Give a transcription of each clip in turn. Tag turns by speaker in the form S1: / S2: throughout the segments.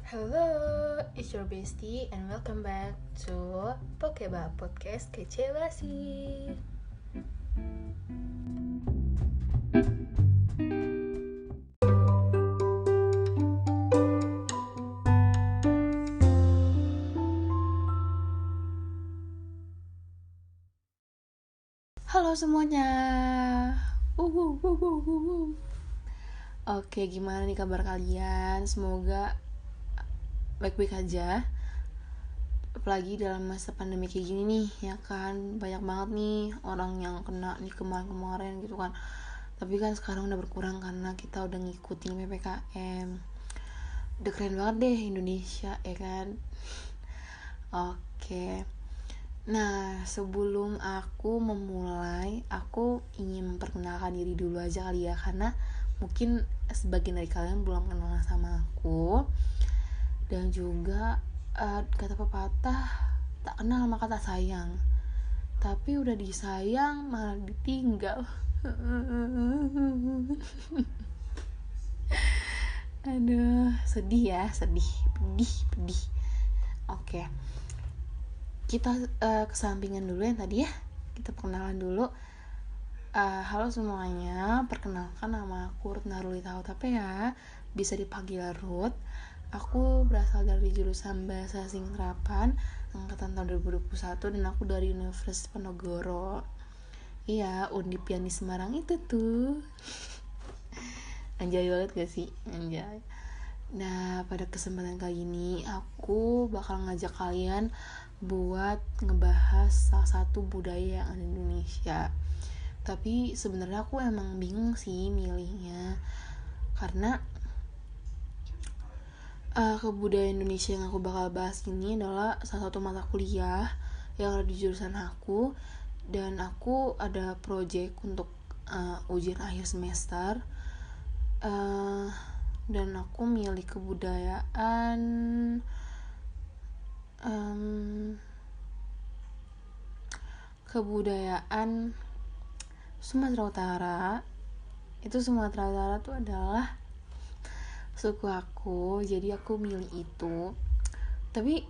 S1: Hello, it's your bestie and welcome back to Pokeba Podcast Kece Basi. Halo semuanya. Oke, gimana nih kabar kalian? Semoga baik-baik aja. Apalagi dalam masa pandemi kayak gini nih, ya kan, banyak banget nih orang yang kena nih kemarin-kemarin gitu kan. Tapi kan sekarang udah berkurang karena kita udah ngikutin PPKM. Udah keren banget deh Indonesia, ya kan. Oke. Nah, sebelum aku memulai, aku ingin memperkenalkan diri dulu aja kali ya, karena mungkin sebagian dari kalian belum kenal sama aku. Dan juga kata pepatah, tak kenal maka tak sayang. Tapi udah disayang malah ditinggal. Aduh, sedih ya, pedih. Oke. Kita kesampingan dulu yang tadi ya. Kita perkenalan dulu. Halo semuanya, perkenalkan nama aku Ruth Naruli Tautape ya. Bisa dipanggil Ruth. Aku berasal dari jurusan Bahasa Singkrapan angkatan tahun 2021 dan aku dari Universitas Penogoro. Iya, Undip yang di Semarang itu tuh. Anjay banget gak sih? Anjay. Nah, pada kesempatan kali ini aku bakal ngajak kalian buat ngebahas salah satu budaya yang ada di Indonesia. Tapi sebenarnya aku emang bingung sih milihnya, karena kebudayaan Indonesia yang aku bakal bahas ini adalah salah satu mata kuliah yang ada di jurusan aku, dan aku ada project untuk ujian akhir semester. Dan aku milih kebudayaan Sumatera Utara. Itu Sumatera Utara tuh adalah suku aku, jadi aku milih itu. Tapi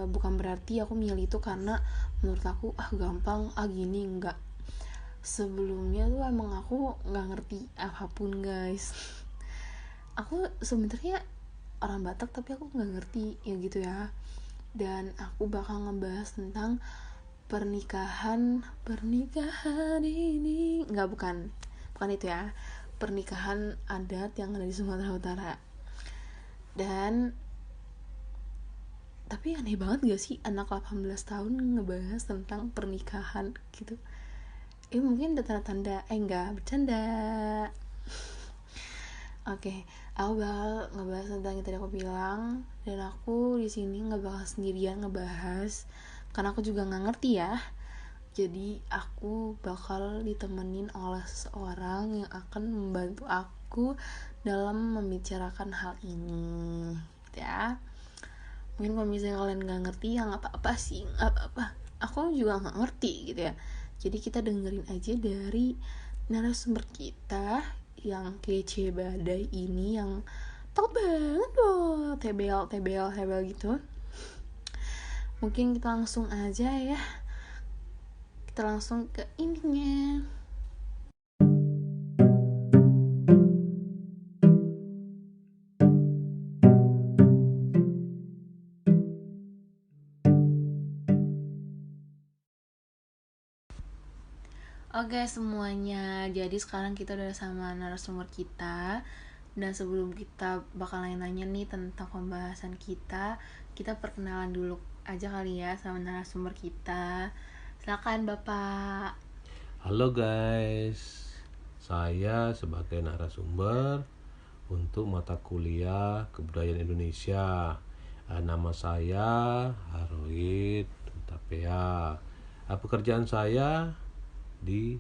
S1: bukan berarti aku milih itu karena menurut aku gampang, gini, enggak. Sebelumnya tuh emang aku nggak ngerti apapun guys. Aku sebenarnya orang Batak tapi aku nggak ngerti ya gitu ya. Dan aku bakal ngebahas tentang pernikahan ini bukan itu ya, pernikahan adat yang ada di Sumatera Utara. Dan tapi aneh banget gak sih anak 18 tahun ngebahas tentang pernikahan gitu. Mungkin ada tanda-tanda enggak, bercanda. Oke, aku bakal ngebahas tentang yang tadi aku bilang, dan aku di sini nggak bakal sendirian ngebahas karena aku juga nggak ngerti ya. Jadi aku bakal ditemenin oleh seseorang yang akan membantu aku dalam membicarakan hal ini, gitu ya. Mungkin kalau misalnya kalian nggak ngerti ya nggak apa-apa sih, nggak apa-apa. Aku juga nggak ngerti gitu ya. Jadi kita dengerin aja dari narasumber kita yang kece badai ini, yang takut banget loh, tebel gitu. Mungkin kita langsung aja ya. Kita langsung ke intinya. Oke semuanya, jadi sekarang kita udah sama narasumber kita. Dan sebelum kita bakal nanya-nanya nih tentang pembahasan kita perkenalan dulu aja kali ya sama narasumber kita. Silakan Bapak.
S2: Halo guys, saya sebagai narasumber untuk mata kuliah Kebudayaan Indonesia. Nama saya Haroid Tapea. Pekerjaan saya di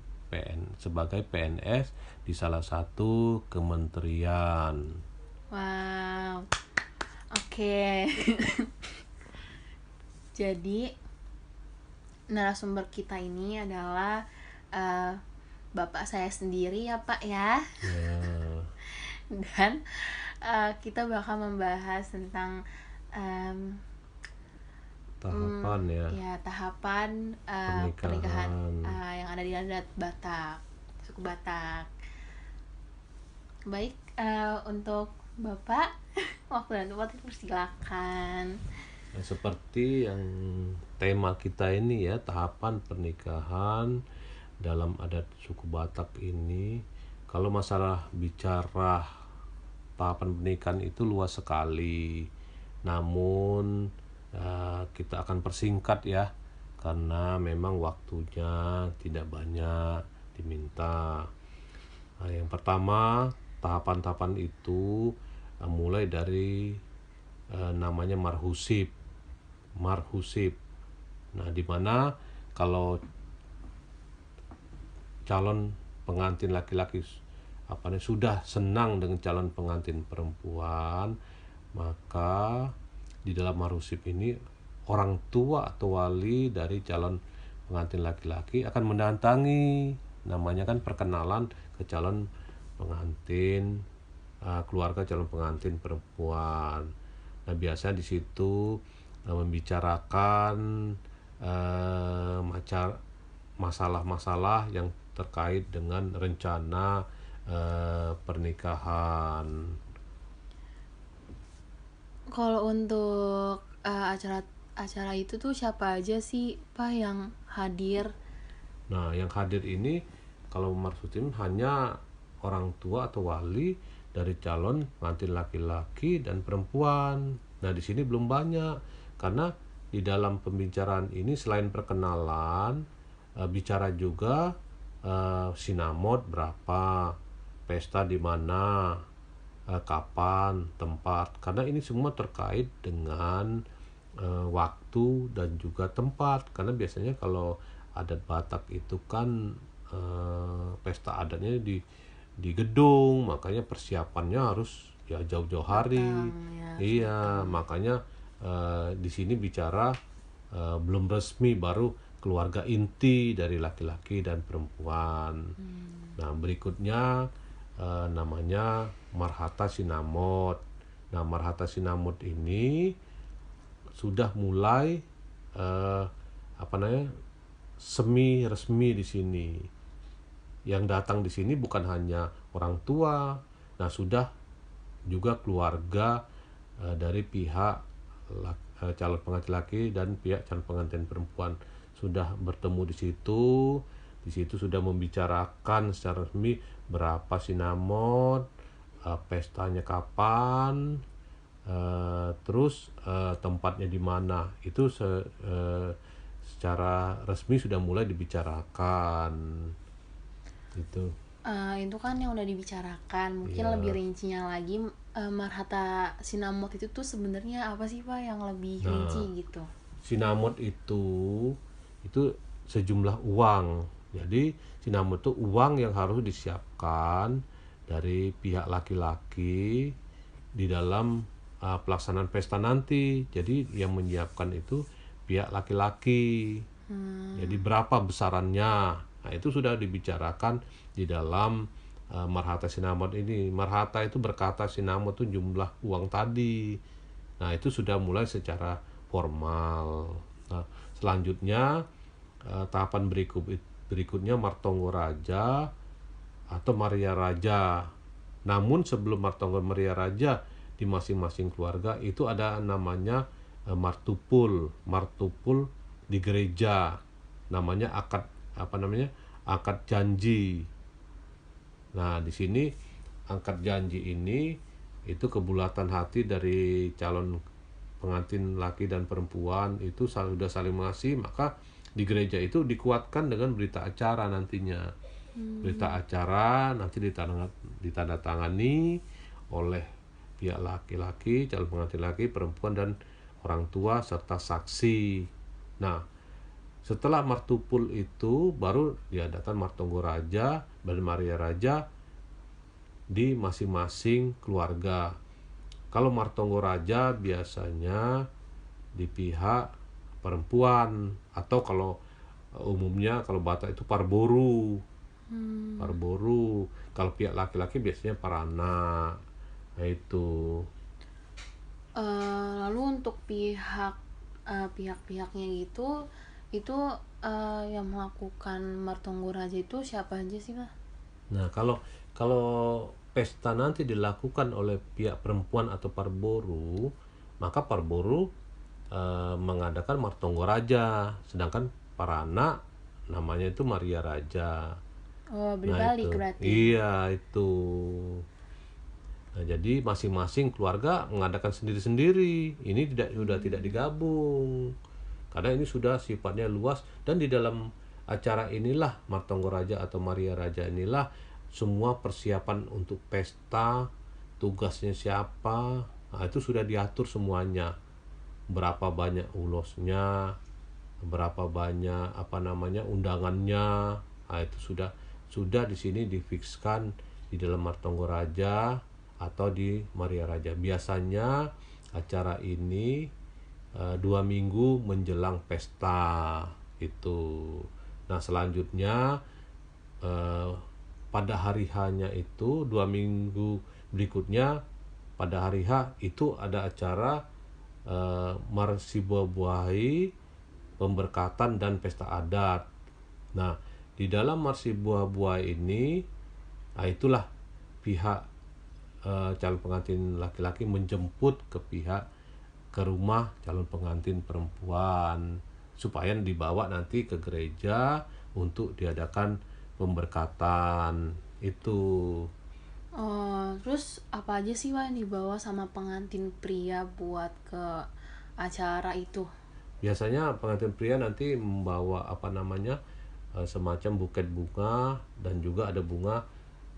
S2: sebagai PNS di salah satu kementerian.
S1: Wow. Oke. Jadi narasumber kita ini adalah bapak saya sendiri ya Pak ya.
S2: Ya.
S1: Dan kita bakal membahas tentang em,
S2: Tahapan ya
S1: ya tahapan pernikahan
S2: pernikahan.
S1: yang ada di adat Batak, suku Batak. Baik, untuk Bapak, waktu dan tempat dipersilakan.
S2: Seperti yang tema kita ini ya, tahapan pernikahan dalam adat suku Batak ini. Kalau masalah bicara tahapan pernikahan itu luas sekali. Namun kita akan persingkat ya, karena memang waktunya tidak banyak diminta. Nah, yang pertama, tahapan-tahapan itu mulai dari namanya marhusib. Nah, di mana kalau calon pengantin laki-laki sudah senang dengan calon pengantin perempuan, maka di dalam marhusib ini orang tua atau wali dari calon pengantin laki-laki akan mendatangi, namanya kan perkenalan ke calon pengantin, keluarga calon pengantin perempuan. Nah, biasanya di situ membicarakan masalah-masalah yang terkait dengan rencana pernikahan.
S1: Kalau untuk acara itu tuh siapa aja sih Pak yang hadir?
S2: Nah, yang hadir ini kalau maksudin hanya orang tua atau wali dari calon pengantin laki-laki dan perempuan. Nah, di sini belum banyak karena di dalam pembicaraan ini selain perkenalan, bicara juga sinamot berapa, pesta di mana, kapan, tempat. Karena ini semua terkait dengan waktu dan juga tempat. Karena biasanya kalau adat Batak itu kan pesta adatnya di gedung, makanya persiapannya harus ya jauh-jauh hari.
S1: Ya,
S2: Iya, makanya di sini bicara belum resmi, baru keluarga inti dari laki-laki dan perempuan. Nah, berikutnya namanya marhata sinamot. Nah, marhata sinamot ini sudah mulai semi resmi di sini. Yang datang di sini bukan hanya orang tua, nah sudah juga keluarga dari pihak calon pengantin laki dan pihak calon pengantin perempuan sudah bertemu di situ. Di situ sudah membicarakan secara resmi berapa sinamot, pestanya kapan, terus tempatnya di mana. Itu secara resmi sudah mulai dibicarakan.
S1: Itu kan yang udah dibicarakan. Mungkin lebih rincinya lagi, marhata sinamot itu tuh sebenarnya apa sih Pak yang lebih rinci gitu?
S2: Sinamot itu sejumlah uang. Jadi sinamot itu uang yang harus disiapkan dari pihak laki-laki di dalam pelaksanaan pesta nanti. Jadi yang menyiapkan itu pihak laki-laki. Jadi berapa besarannya? Nah, itu sudah dibicarakan di dalam marhata sinamot ini. Marhata itu berkata sinamot itu jumlah uang tadi. Nah, itu sudah mulai secara formal. Nah, selanjutnya tahapan berikutnya Martonggo Raja atau Maria Raja. Namun sebelum Martonggo Maria Raja di masing-masing keluarga itu ada namanya martupul di gereja. Namanya akad janji. Nah, di sini akad janji ini itu kebulatan hati dari calon pengantin laki dan perempuan itu sudah saling mengasihi, maka di gereja itu dikuatkan dengan berita acara nantinya. Berita acara nanti ditandatangani oleh pihak laki-laki, calon pengantin laki, perempuan, dan orang tua serta saksi. Nah, setelah martupul itu baru diadakan Martonggo Raja dan Maria Raja di masing-masing keluarga. Kalau Martonggo Raja biasanya di pihak perempuan, atau kalau umumnya kalau Batak itu parboru. Parboru. Kalau pihak laki-laki biasanya parana. Nah itu.
S1: Lalu untuk pihak-pihaknya gitu, itu yang melakukan Martonggo Raja itu siapa aja sih, Pak?
S2: Nah, kalau kalau pesta nanti dilakukan oleh pihak perempuan atau Parboru, maka Parboru mengadakan Martonggo Raja, sedangkan Parana namanya itu Maria Raja.
S1: Oh,
S2: Nah,
S1: berbalik
S2: itu.
S1: berarti.
S2: Iya, itu. Nah, jadi masing-masing keluarga mengadakan sendiri-sendiri. Ini sudah tidak digabung. Karena ini sudah sifatnya luas, dan di dalam acara inilah Martonggo Raja atau Maria Raja inilah semua persiapan untuk pesta, tugasnya siapa, nah, itu sudah diatur semuanya. Berapa banyak ulosnya, berapa banyak undangannya. Nah, itu sudah di sini difikskan di dalam Martonggo Raja atau di Maria Raja. Biasanya acara ini 2 minggu menjelang pesta itu. Nah, selanjutnya eh, pada hari H-nya itu 2 minggu berikutnya, pada hari H itu ada acara Marsibuahi, pemberkatan dan pesta adat. Nah, di dalam Marsibuahi ini, nah itulah pihak calon pengantin laki-laki menjemput ke rumah calon pengantin perempuan supaya dibawa nanti ke gereja untuk diadakan pemberkatan itu.
S1: Oh, terus apa aja sih, Pak, yang dibawa sama pengantin pria buat ke acara itu?
S2: Biasanya pengantin pria nanti membawa semacam buket bunga, dan juga ada bunga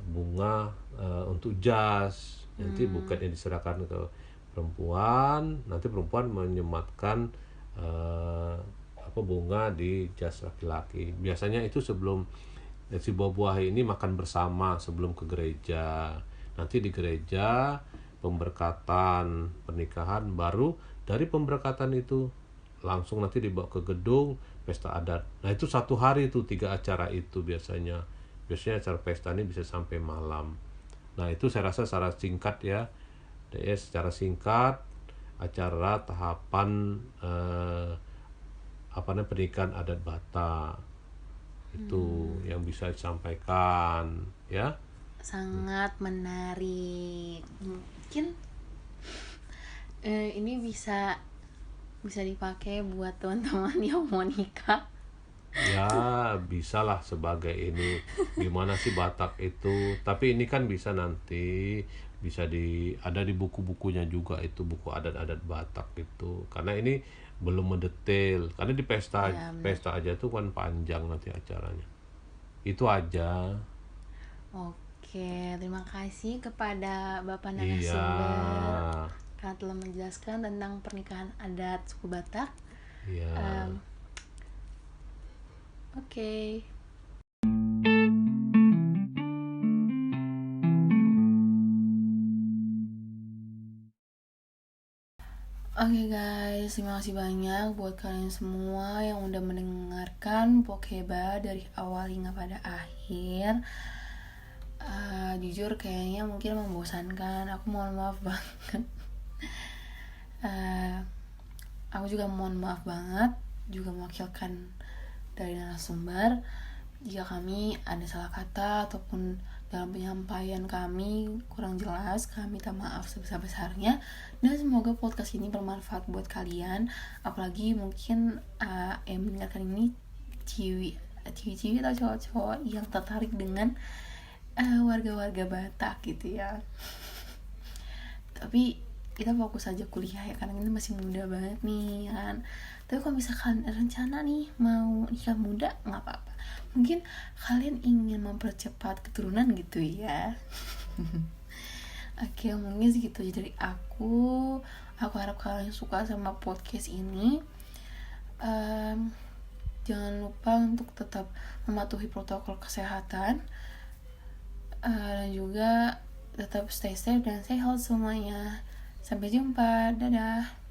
S2: bunga untuk jas. Nanti buketnya diserahkan ke perempuan, nanti perempuan menyematkan bunga di jas laki-laki. Biasanya itu sebelum si buah-buah ini makan bersama sebelum ke gereja. Nanti di gereja pemberkatan pernikahan, baru dari pemberkatan itu langsung nanti dibawa ke gedung pesta adat. Nah, itu 1 hari itu 3 acara itu biasanya. Biasanya acara pesta ini bisa sampai malam. Nah, itu saya rasa secara singkat ya. Secara singkat acara tahapan pernikahan adat Batak itu yang bisa disampaikan ya.
S1: Sangat menarik. Mungkin ini bisa bisa dipakai buat teman-teman yang mau nikah.
S2: Ya, bisalah sebagai ini gimana sih Batak itu. Tapi ini kan bisa nanti bisa ada di buku-bukunya juga, itu buku adat-adat Batak itu. Karena ini belum mendetail. Karena di pesta
S1: Ya, benar.
S2: pesta aja tuh kan panjang nanti acaranya. Itu aja.
S1: Oke, terima kasih kepada Bapak
S2: Iya.
S1: narasumber karena telah menjelaskan tentang pernikahan adat suku Batak.
S2: Iya.
S1: Oke. Oke guys, terima kasih banyak buat kalian semua yang udah mendengarkan Pokeba dari awal hingga pada akhir. Jujur kayaknya mungkin membosankan, aku mohon maaf banget. Aku juga mohon maaf banget, juga mewakilkan dari narasumber jika kami ada salah kata ataupun dalam penyampaian kami kurang jelas, kami minta maaf sebesar-besarnya. Dan semoga podcast ini bermanfaat buat kalian, apalagi mungkin yang mendengarkan ini ciwi-ciwi atau cowok-cowok yang tertarik dengan warga-warga Batak gitu ya. Tapi kita fokus aja kuliah ya, karena ini masih muda banget nih kan. Tapi kalau misalkan rencana nih mau nikah muda, nggak apa-apa, mungkin kalian ingin mempercepat keturunan gitu ya. Oke, mungkin segitu aja dari aku harap kalian suka sama podcast ini. Jangan lupa untuk tetap mematuhi protokol kesehatan, dan juga tetap stay safe dan stay healthy semuanya. Sampai jumpa, dadah.